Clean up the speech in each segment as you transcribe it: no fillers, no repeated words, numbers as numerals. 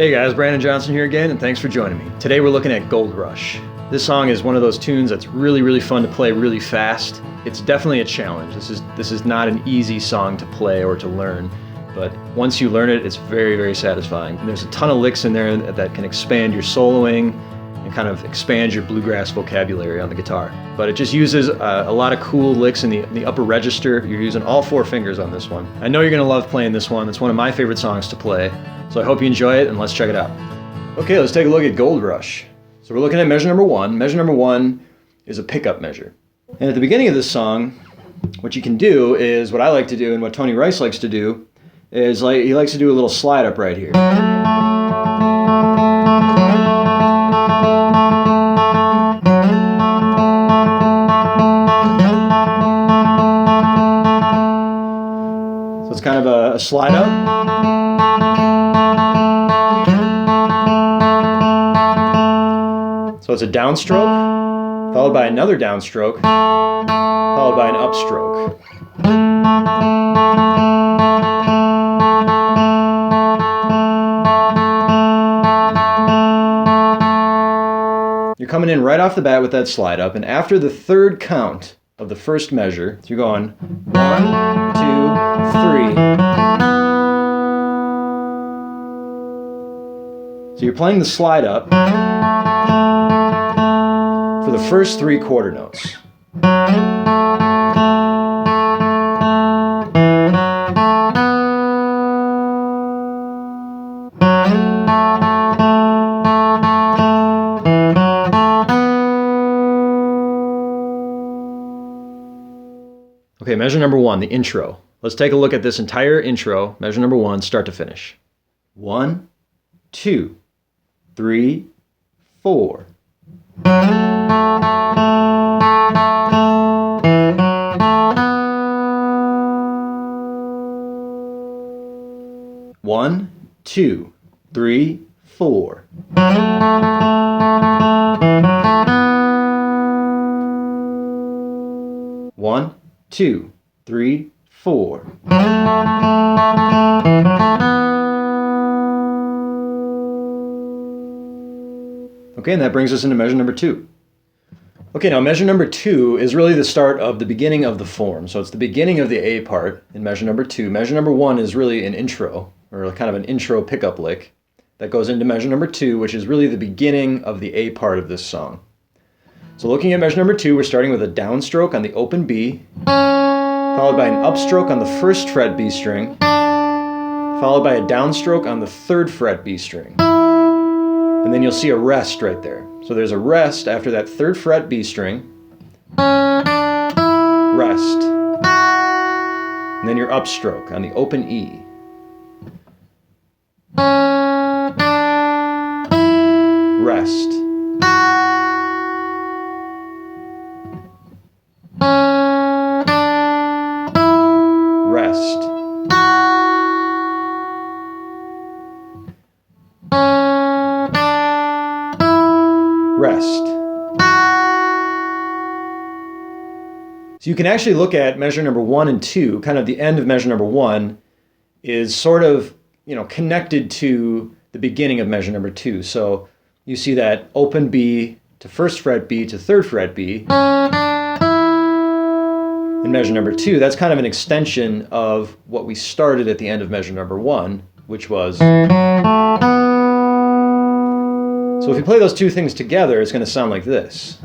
Hey guys, Brandon Johnson here again, and thanks for joining me. Today we're looking at Gold Rush. This song is one of those tunes that's really fun to play really fast. It's definitely a challenge. This is not an easy song to play or to learn, but once you learn it, it's very satisfying. And there's a ton of licks in there that can expand your soloing and kind of expand your bluegrass vocabulary on the guitar. But it just uses a lot of cool licks in the upper register. You're using all 4 fingers on this one. I know you're gonna love playing this one. It's one of my favorite songs to play. So I hope you enjoy it, and let's check it out. Okay, let's take a look at Gold Rush. So we're looking at measure number 1. Measure number 1 is a pickup measure. And at the beginning of this song, what you can do is, what I like to do and what Tony Rice likes to do, is he likes to do a little slide up right here. So it's kind of a slide up. So it's a downstroke, followed by another downstroke, followed by an upstroke. You're coming in right off the bat with that slide up, and after the 3rd count of the first measure, you're going 1, 2, 3. So you're playing the slide up for the first 3 quarter notes. Okay, measure number 1, the intro. Let's take a look at this entire intro, measure number 1, start to finish. 1, 2, 3, 4. One, 2, 3, 4. One, 2, 3, 4. Okay, and that brings us into measure number 2. Okay, now measure number 2 is really the start of the beginning of the form. So it's the beginning of the A part in measure number 2. Measure number 1 is really an intro, or kind of an intro pickup lick that goes into measure number 2, which is really the beginning of the A part of this song. So looking at measure number 2, we're starting with a downstroke on the open B, followed by an upstroke on the 1st fret B string, followed by a downstroke on the 3rd fret B string. And then you'll see a rest right there. So there's a rest after that 3rd fret B string, rest, and then your upstroke on the open E. Rest. Rest. Rest. So you can actually look at measure number 1 and 2, kind of the end of measure number 1 is sort of, connected to the beginning of measure number 2. So you see that open B to 1st fret B to 3rd fret B. In measure number 2, that's kind of an extension of what we started at the end of measure number 1, which was. So if you play those 2 things together, it's going to sound like this.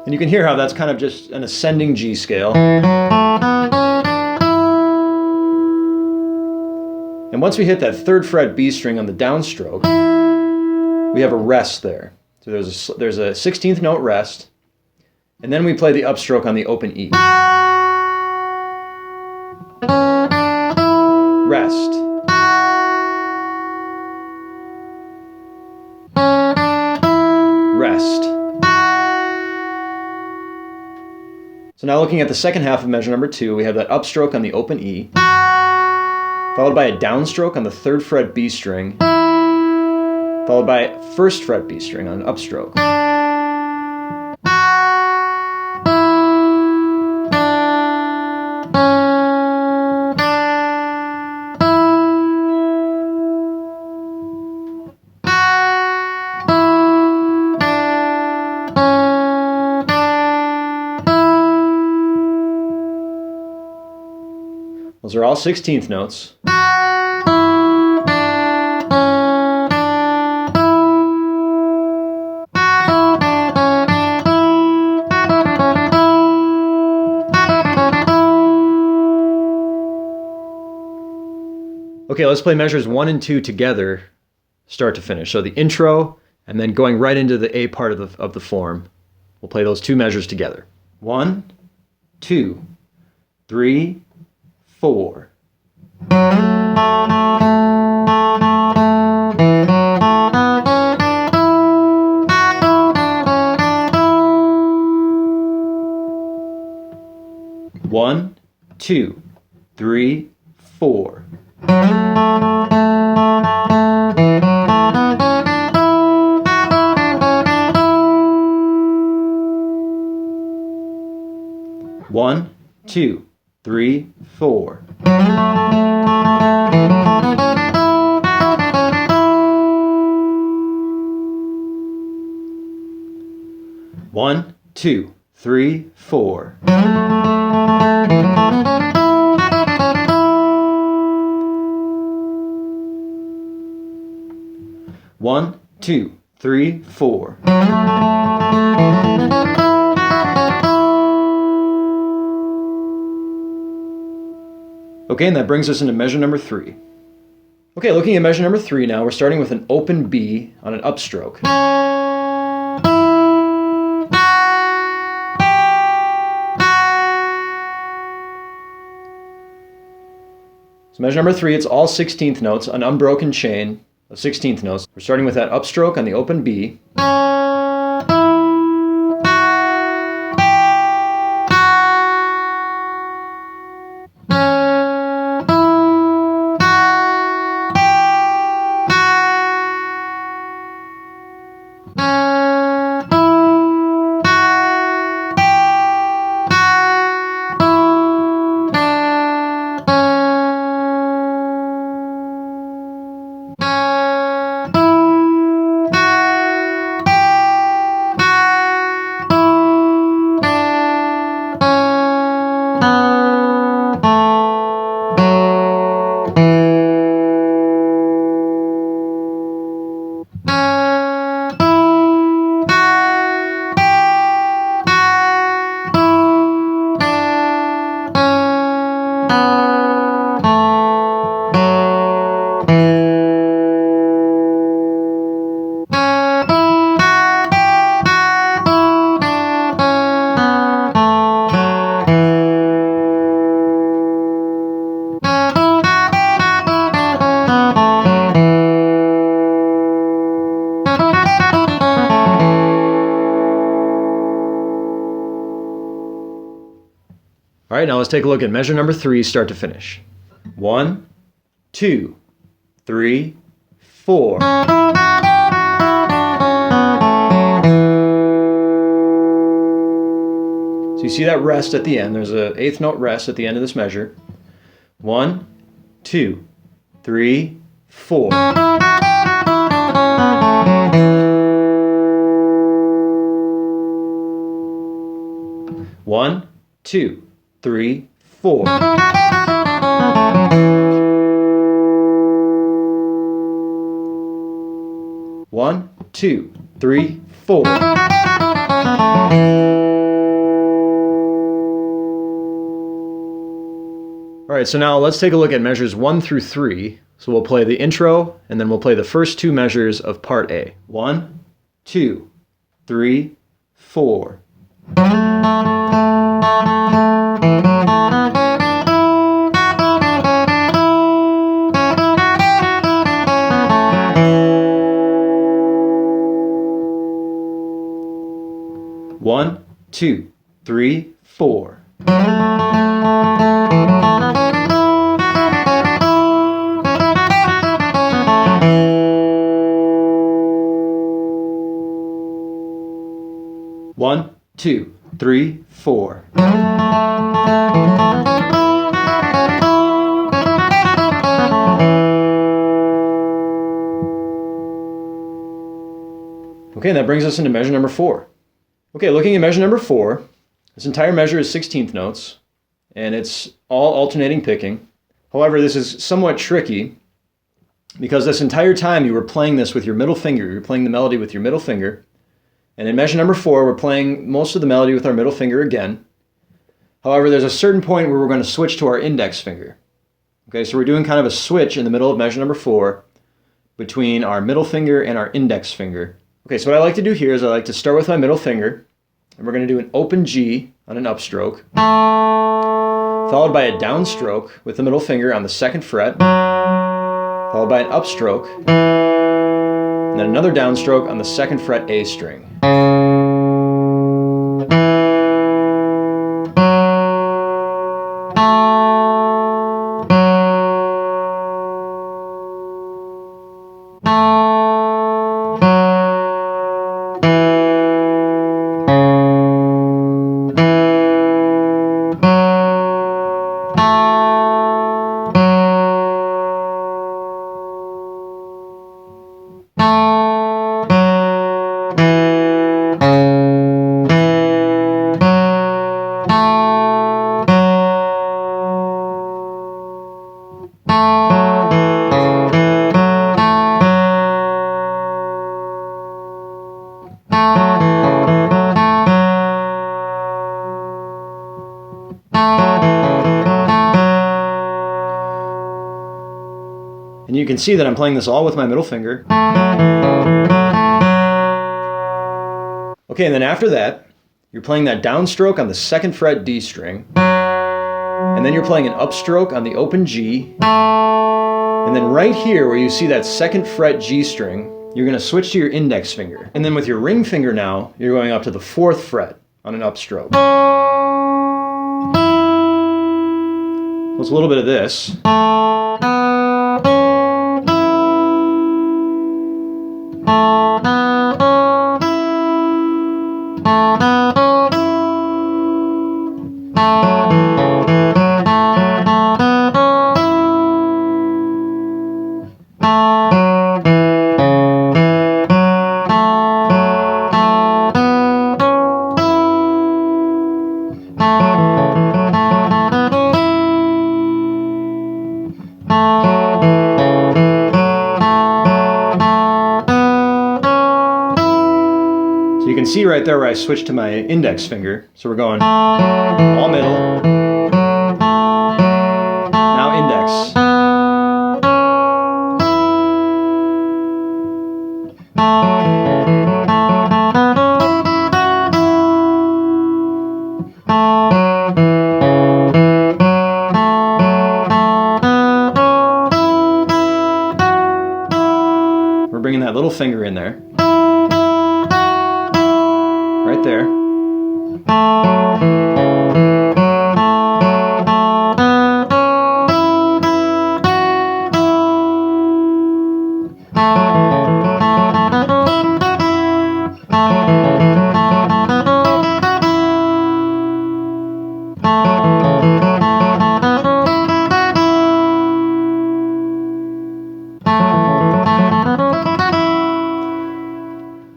And you can hear how that's kind of just an ascending G scale. And once we hit that 3rd fret B string on the downstroke, we have a rest there. So there's a 16th note rest, and then we play the upstroke on the open E. Rest. Rest. So now looking at the second half of measure number 2, we have that upstroke on the open E, followed by a downstroke on the 3rd fret B string, followed by 1st fret B string on an upstroke. Those are all 16th notes. Okay, let's play measures 1 and 2 together, start to finish. So the intro, and then going right into the A part of the form. We'll play those 2 measures together. 1, 2, 3, 4. One, two, three, 4. One, two, three, 4. One, two, three, 4. One, two, three, 4. Okay, and that brings us into measure number 3. Okay, looking at measure number 3 now, we're starting with an open B on an upstroke. So measure number 3, it's all 16th notes, an unbroken chain of 16th notes. We're starting with that upstroke on the open B. All right, now let's take a look at measure number 3, start to finish. 1, 2, 3, 4. So you see that rest at the end. There's an 8th note rest at the end of this measure. 1, 2, 3, 4. One, 2, 3, 4. One, 2, 3, 4. All right, so now let's take a look at measures 1 through 3. So we'll play the intro, and then we'll play the first 2 measures of part A. 1, 2, 3, 4. One, 2, 3, 4. One, 2, 3, 4. Okay, and that brings us into measure number 4. Okay, looking at measure number 4, this entire measure is 16th notes, and it's all alternating picking. However, this is somewhat tricky because this entire time you were playing this with your middle finger. You're playing the melody with your middle finger. And in measure number 4, we're playing most of the melody with our middle finger again. However, there's a certain point where we're going to switch to our index finger. Okay, so we're doing kind of a switch in the middle of measure number 4 between our middle finger and our index finger. Okay, so what I like to do here is I like to start with my middle finger, and we're going to do an open G on an upstroke, followed by a downstroke with the middle finger on the 2nd fret, followed by an upstroke, and then another downstroke on the 2nd fret A string. And you can see that I'm playing this all with my middle finger. Okay, and then after that, you're playing that downstroke on the 2nd fret D string, and then you're playing an upstroke on the open G, and then right here where you see that 2nd fret G string, you're going to switch to your index finger. And then with your ring finger now, you're going up to the 4th fret on an upstroke. So it's a little bit of this. You can see right there where I switched to my index finger. So we're going all middle, now index. We're bringing that little finger in there. Right there.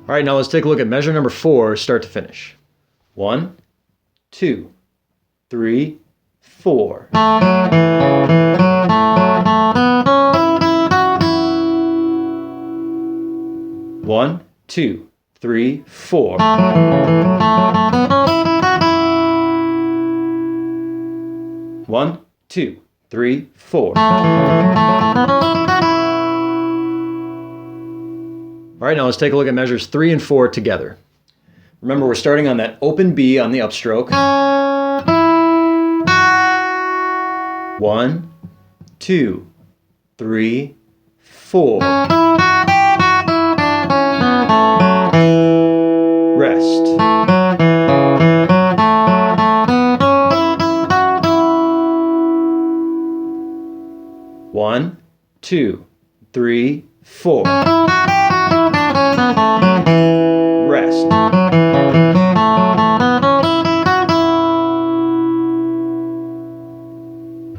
All right, now let's take a look at measure number 4, start to finish. 1, 2, 3, 4. One, two, three, 4. One, two, three, 4. All right, now let's take a look at measures 3 and 4 together. Remember, we're starting on that open B on the upstroke. 1, 2, 3, 4. Rest. One, 2, 3, 4. Rest.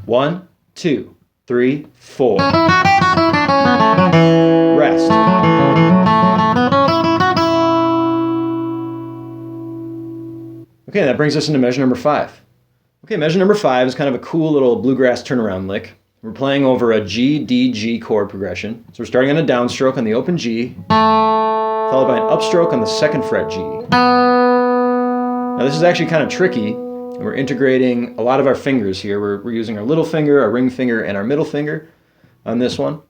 One, 2, 3, 4. Rest. Okay, that brings us into measure number 5. Okay, measure number 5 is kind of a cool little bluegrass turnaround lick. We're playing over a G, D, G chord progression. So we're starting on a downstroke on the open G, followed by an upstroke on the 2nd fret G. Now this is actually kind of tricky, and we're integrating a lot of our fingers here. We're using our little finger, our ring finger, and our middle finger on this one.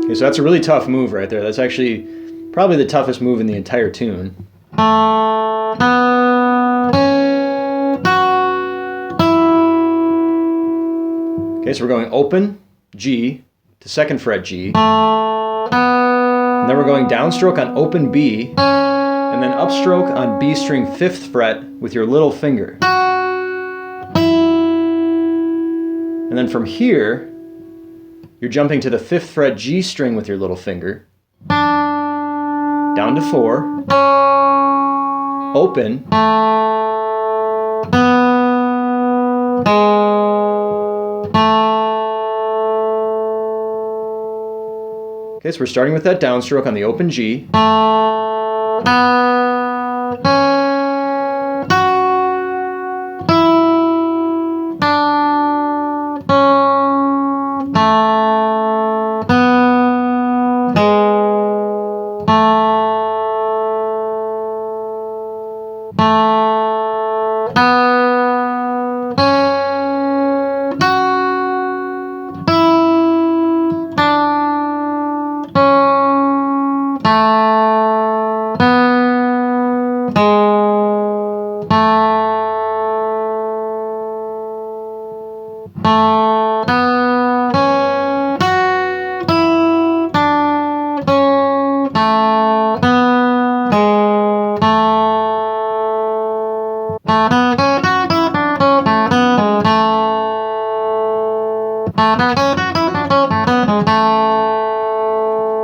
Okay, so that's a really tough move right there. That's actually probably the toughest move in the entire tune. Okay, so we're going open G to 2nd fret G, and then we're going downstroke on open B, and then upstroke on B string 5th fret with your little finger. And then from here, you're jumping to the 5th fret G string with your little finger, down to 4, open, okay, so we're starting with that downstroke on the open G.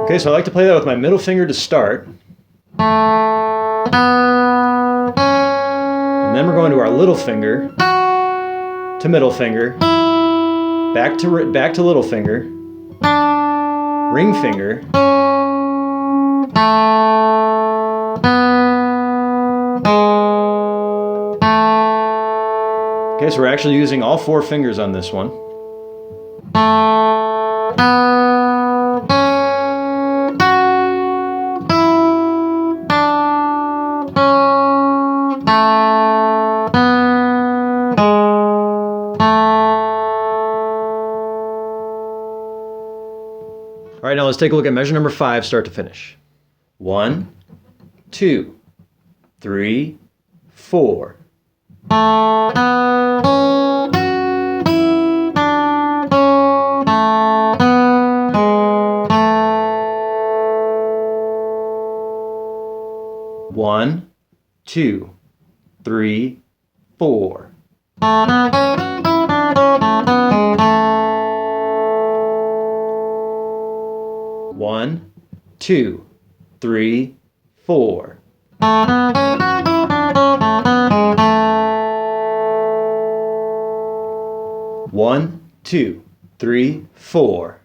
Okay, so I like to play that with my middle finger to start. And then we're going to our little finger to middle finger, back to little finger, ring finger, okay, so we're actually using all 4 fingers on this one. All right, now let's take a look at measure number 5, start to finish. 1, 2, 3, 4. One, two, three, 4. One, two, three, 4. One, two, three, 4.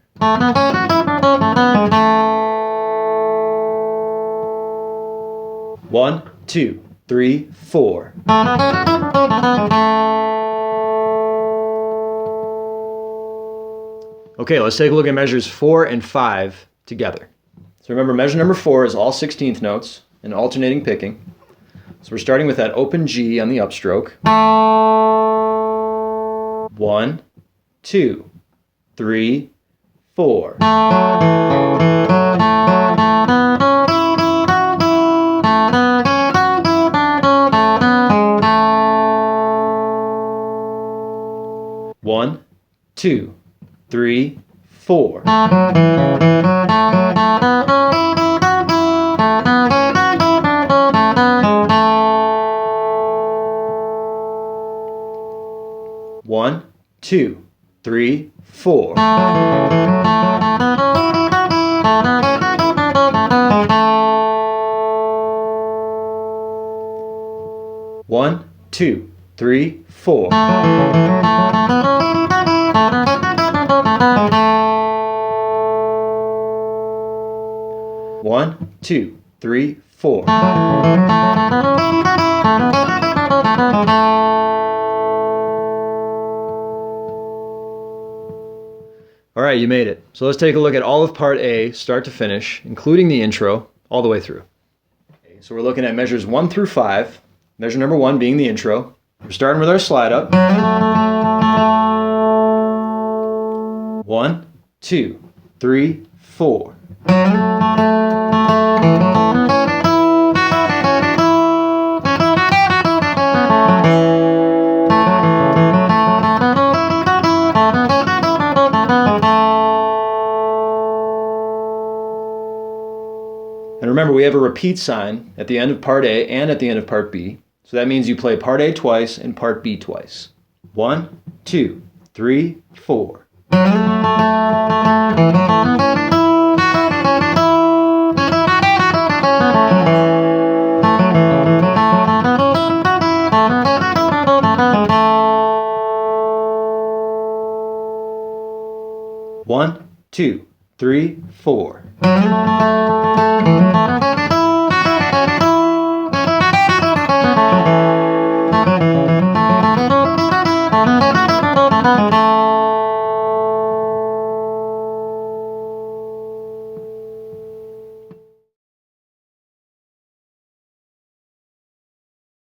One, two, three, 4. Okay, let's take a look at measures 4 and 5 together. So remember, measure number 4 is all 16th notes and alternating picking. So we're starting with that open G on the upstroke. 1, 2, 3, 4. One, two, three, 4. One, two, three, 4. One, two, three, 4. 1, 2, 3, 4. All right, you made it. So let's take a look at all of part A, start to finish, including the intro, all the way through. Okay, so we're looking at measures 1 through 5. Measure number 1 being the intro. We're starting with our slide up. 1, 2, 3, 4. And remember, we have a repeat sign at the end of part A and at the end of part B. So that means you play part A twice and part B twice. 1, 2, 3, 4. One, two, three, four.